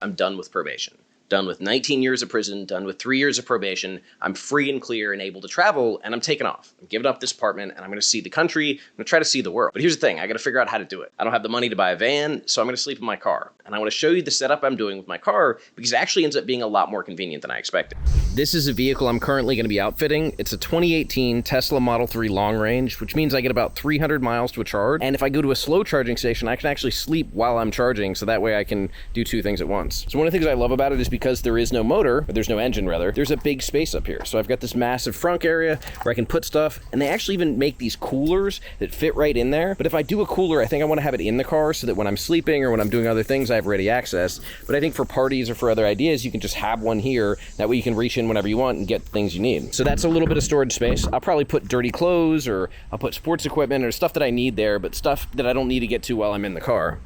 I'm done with probation. Done with 19 years of prison, done with 3 years of probation. I'm free and clear and able to travel, and I'm taking off. I'm giving up this apartment, and I'm gonna see the country. I'm gonna try to see the world. But here's the thing, I gotta figure out how to do it. I don't have the money to buy a van, so I'm gonna sleep in my car. And I wanna show you the setup I'm doing with my car, because it actually ends up being a lot more convenient than I expected. This is a vehicle I'm currently gonna be outfitting. It's a 2018 Tesla Model 3 long range, which means I get about 300 miles to a charge. And if I go to a slow charging station, I can actually sleep while I'm charging, so that way I can do two things at once. So one of the things I love about it is because there is no motor, or there's no engine rather, there's a big space up here. So I've got this massive front area where I can put stuff, and they actually even make these coolers that fit right in there. But if I do a cooler, I think I want to have it in the car so that when I'm sleeping or when I'm doing other things, I have ready access. But I think for parties or for other ideas, you can just have one here. That way you can reach in whenever you want and get things you need. So that's a little bit of storage space. I'll probably put dirty clothes, or I'll put sports equipment or stuff that I need there, but stuff that I don't need to get to while I'm in the car.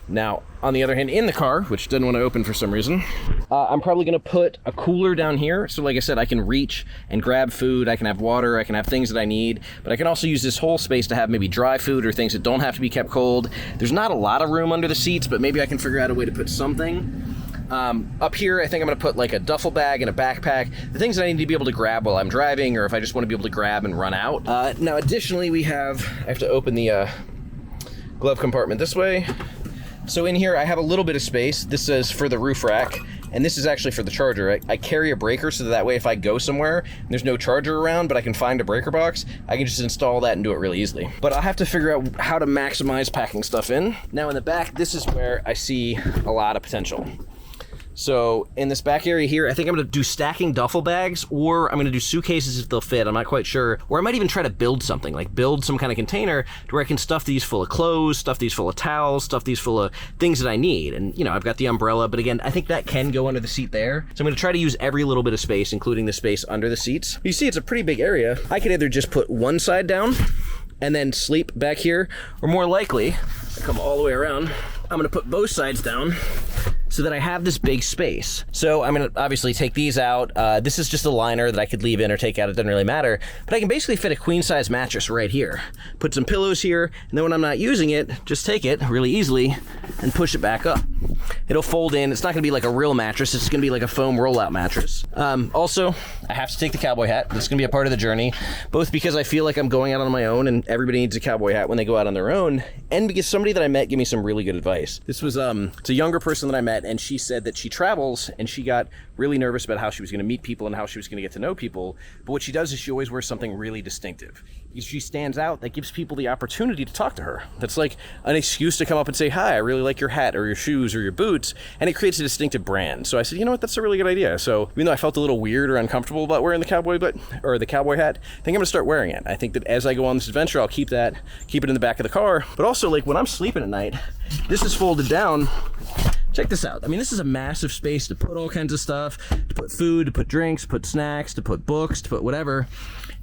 Now, on the other hand, in the car, which doesn't want to open for some reason, I'm probably going to put a cooler down here. So like I said, I can reach and grab food, I can have water, I can have things that I need, but I can also use this whole space to have maybe dry food or things that don't have to be kept cold. There's not a lot of room under the seats, but maybe I can figure out a way to put something. Up here, I think I'm going to put like a duffel bag and a backpack, the things that I need to be able to grab while I'm driving, or if I just want to be able to grab and run out. Now, additionally, I have to open the glove compartment this way. So in here, I have a little bit of space. This is for the roof rack, and this is actually for the charger. I carry a breaker so that way if I go somewhere and there's no charger around, but I can find a breaker box, I can just install that and do it really easily. But I'll have to figure out how to maximize packing stuff in. Now in the back, this is where I see a lot of potential. So in this back area here, I think I'm gonna do stacking duffel bags, or I'm gonna do suitcases if they'll fit, I'm not quite sure. Or I might even try to build something, like build some kind of container to where I can stuff these full of clothes, stuff these full of towels, stuff these full of things that I need. And you know, I've got the umbrella, but again, I think that can go under the seat there. So I'm gonna try to use every little bit of space, including the space under the seats. You see, it's a pretty big area. I could either just put one side down and then sleep back here, or more likely, I come all the way around, I'm gonna put both sides down so that I have this big space. So I'm gonna obviously take these out. This is just a liner that I could leave in or take out, it doesn't really matter. But I can basically fit a queen size mattress right here. Put some pillows here, and then when I'm not using it, just take it really easily and push it back up. It'll fold in. It's not gonna be like a real mattress, it's gonna be like a foam rollout mattress. Also, I have to take the cowboy hat. This is gonna be a part of the journey, both because I feel like I'm going out on my own and everybody needs a cowboy hat when they go out on their own, and because somebody that I met gave me some really good advice. This was, it's a younger person that I met, and she said that she travels and she got really nervous about how she was going to meet people and how she was going to get to know people. But what she does is she always wears something really distinctive. If she stands out, that gives people the opportunity to talk to her. That's like an excuse to come up and say, hi, I really like your hat or your shoes or your boots. And it creates a distinctive brand. So I said, you know what, that's a really good idea. So even though I felt a little weird or uncomfortable about wearing the cowboy hat, I think I'm gonna start wearing it. I think that as I go on this adventure, I'll keep it in the back of the car. But also, like, when I'm sleeping at night, this is folded down. Check this out. I mean, this is a massive space to put all kinds of stuff, to put food, to put drinks, to put snacks, to put books, to put whatever.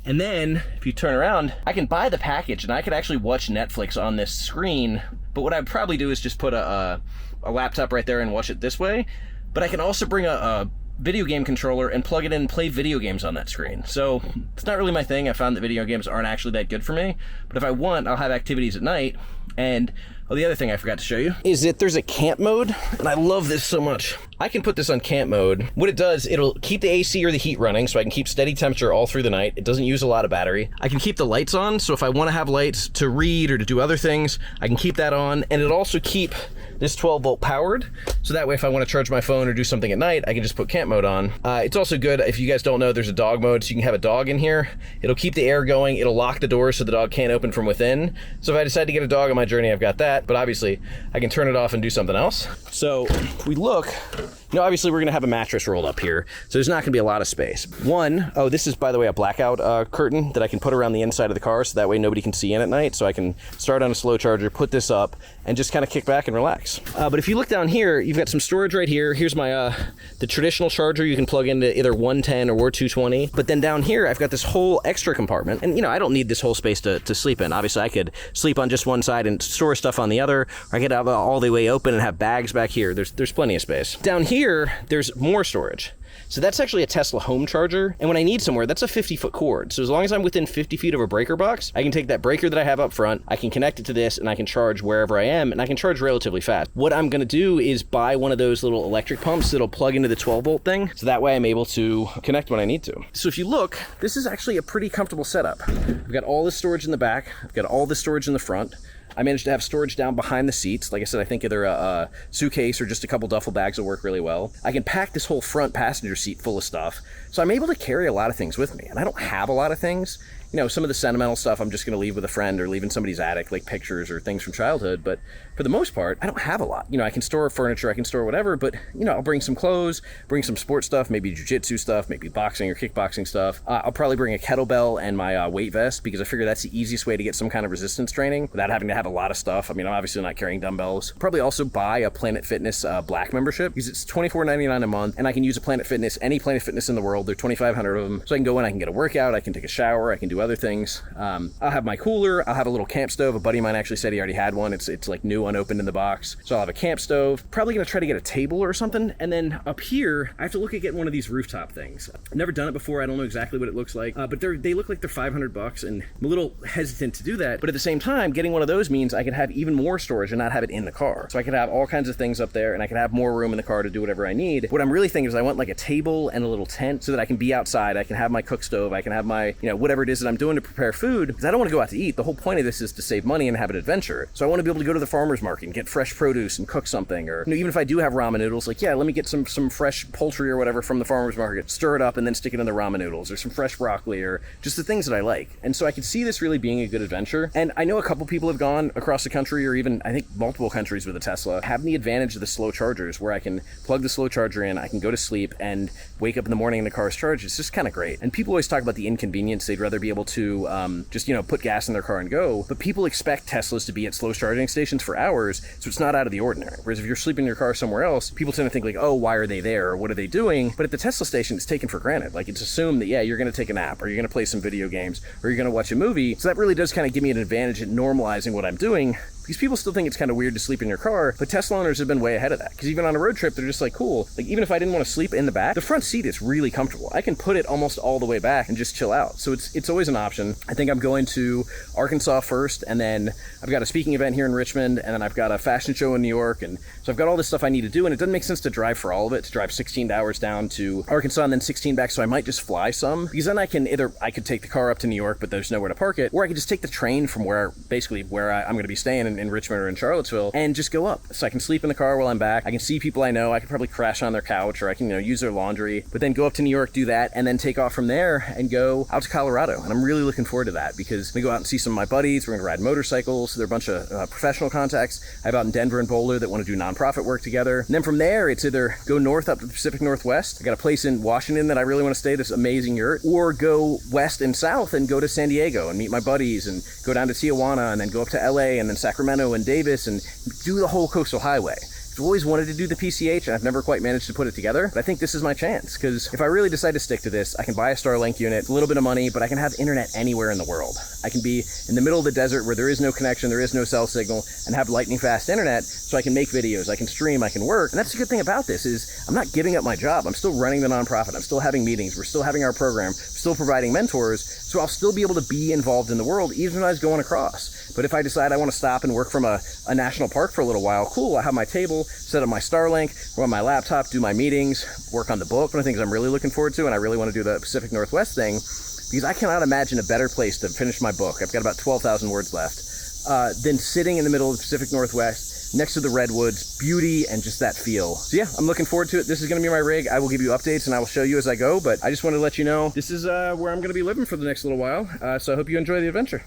And then if you turn around, I can buy the package and I could actually watch Netflix on this screen. But what I'd probably do is just put a laptop right there and watch it this way. But I can also bring a video game controller and plug it in and play video games on that screen. So it's not really my thing. I found that video games aren't actually that good for me. But if I want, I'll have activities at night. And the other thing I forgot to show you is that there's a camp mode, and I love this so much. I can put this on camp mode. What it does, it'll keep the AC or the heat running, so I can keep steady temperature all through the night. It doesn't use a lot of battery. I can keep the lights on, so if I want to have lights to read or to do other things, I can keep that on, and it'll also keep this 12-volt powered, so that way if I want to charge my phone or do something at night, I can just put camp mode on. It's also good, if you guys don't know, there's a dog mode, so you can have a dog in here. It'll keep the air going, it'll lock the doors so the dog can't open from within. So if I decide to get a dog on my journey, I've got that, but obviously I can turn it off and do something else. So if we look, you know, obviously we're gonna have a mattress rolled up here, so there's not gonna be a lot of space. This is, by the way, a blackout curtain that I can put around the inside of the car, so that way nobody can see in at night, so I can start on a slow charger, put this up, and just kind of kick back and relax. But if you look down here, you've got some storage right here. Here's my the traditional charger you can plug into either 110 or 220. But then down here, I've got this whole extra compartment, and you know, I don't need this whole space to sleep in. Obviously, I could sleep on just one side and store stuff on the other, or I could have it all the way open and have bags back here. There's plenty of space. Down here, here, there's more storage. So that's actually a Tesla home charger. And when I need somewhere, that's a 50-foot cord. So as long as I'm within 50 feet of a breaker box, I can take that breaker that I have up front, I can connect it to this, and I can charge wherever I am, and I can charge relatively fast. What I'm gonna do is buy one of those little electric pumps that'll plug into the 12-volt thing, so that way I'm able to connect when I need to. So if you look, this is actually a pretty comfortable setup. I've got all this storage in the back, I've got all this storage in the front. I managed to have storage down behind the seats. Like I said, I think either a suitcase or just a couple duffel bags will work really well. I can pack this whole front passenger seat full of stuff. So I'm able to carry a lot of things with me. And I don't have a lot of things. You know, some of the sentimental stuff I'm just going to leave with a friend or leave in somebody's attic, like pictures or things from childhood. But for the most part, I don't have a lot. You know, I can store furniture, I can store whatever, but, you know, I'll bring some clothes, bring some sports stuff, maybe jiu-jitsu stuff, maybe boxing or kickboxing stuff. I'll probably bring a kettlebell and my weight vest, because I figure that's the easiest way to get some kind of resistance training without having to have a lot of stuff. I mean, I'm obviously not carrying dumbbells. Probably also buy a Planet Fitness Black membership, because it's $24.99 a month, and I can use a Planet Fitness, any Planet Fitness in the world. There are 2,500 of them. So I can go in, I can get a workout, I can take a shower, I can do other things. I'll have my cooler, I'll have a little camp stove. A buddy of mine actually said he already had one. It's like new, unopened in the box. So I'll have a camp stove. Probably gonna try to get a table or something. And then up here, I have to look at getting one of these rooftop things. I've never done it before. I don't know exactly what it looks like, but they look like they're $500, and I'm a little hesitant to do that. But at the same time, getting one of those means I could have even more storage and not have it in the car. So I could have all kinds of things up there, and I could have more room in the car to do whatever I need. What I'm really thinking is I want like a table and a little tent so that I can be outside. I can have my cook stove. I can have my, you know, whatever it is that I'm doing to prepare food, because I don't want to go out to eat. The whole point of this is to save money and have an adventure. So I want to be able to go to the farmer's market and get fresh produce and cook something. Or, you know, even if I do have ramen noodles, like, yeah, let me get some fresh poultry or whatever from the farmer's market, stir it up and then stick it in the ramen noodles, or some fresh broccoli, or just the things that I like. And so I could see this really being a good adventure. And I know a couple people have gone across the country, or even I think multiple countries with a Tesla, having the advantage of the slow chargers, where I can plug the slow charger in, I can go to sleep and wake up in the morning and the car's charged. It's just kind of great. And people always talk about the inconvenience. They'd rather be able to just, you know, put gas in their car and go. But people expect Teslas to be at slow charging stations for hours, so it's not out of the ordinary. Whereas if you're sleeping in your car somewhere else, people tend to think like, oh, why are they there? Or what are they doing? But at the Tesla station, it's taken for granted. Like, it's assumed that, yeah, you're going to take a nap, or you're going to play some video games, or you're going to watch a movie. So that really does kind of give me an advantage at normalizing what I'm doing, because people still think it's kind of weird to sleep in your car, but Tesla owners have been way ahead of that. Because even on a road trip, they're just like, cool. Like, even if I didn't want to sleep in the back, the front seat is really comfortable. I can put it almost all the way back and just chill out. So it's always an option. I think I'm going to Arkansas first, and then I've got a speaking event here in Richmond, and then I've got a fashion show in New York, and so I've got all this stuff I need to do, and it doesn't make sense to drive for all of it, to drive 16 hours down to Arkansas and then 16 back, so I might just fly some, because then I could take the car up to New York, but there's nowhere to park it, or I could just take the train from where I'm going to be staying in Richmond or in Charlottesville, and just go up. So I can sleep in the car while I'm back. I can see people I know. I could probably crash on their couch, or I can, you know, use their laundry, but then go up to New York, do that, and then take off from there and go out to Colorado. And I'm really looking forward to that, because we go out and see some of my buddies. We're going to ride motorcycles. There are a bunch of professional contacts I have out in Denver and Boulder that want to do nonprofit work together. And then from there, it's either go north up to the Pacific Northwest. I got a place in Washington that I really want to stay, this amazing yurt, or go west and south and go to San Diego and meet my buddies, and go down to Tijuana, and then go up to LA, and then Sacramento and Davis, and do the whole coastal highway. I've always wanted to do the PCH, and I've never quite managed to put it together, but I think this is my chance, because if I really decide to stick to this, I can buy a Starlink unit, a little bit of money, but I can have internet anywhere in the world. I can be in the middle of the desert where there is no connection, there is no cell signal, and have lightning fast internet, so I can make videos, I can stream, I can work. And that's the good thing about this, is I'm not giving up my job. I'm still running the nonprofit, I'm still having meetings, we're still having our program, still providing mentors, so I'll still be able to be involved in the world, even when I was going across. But if I decide I want to stop and work from a national park for a little while, cool, I have my table, set up my Starlink, run my laptop, do my meetings, work on the book. One of the things I'm really looking forward to, and I really want to do the Pacific Northwest thing, because I cannot imagine a better place to finish my book. I've got about 12,000 words left, than sitting in the middle of the Pacific Northwest, next to the redwoods, beauty, and just that feel. So yeah, I'm looking forward to it. This is going to be my rig. I will give you updates, and I will show you as I go, but I just wanted to let you know this is where I'm going to be living for the next little while, so I hope you enjoy the adventure.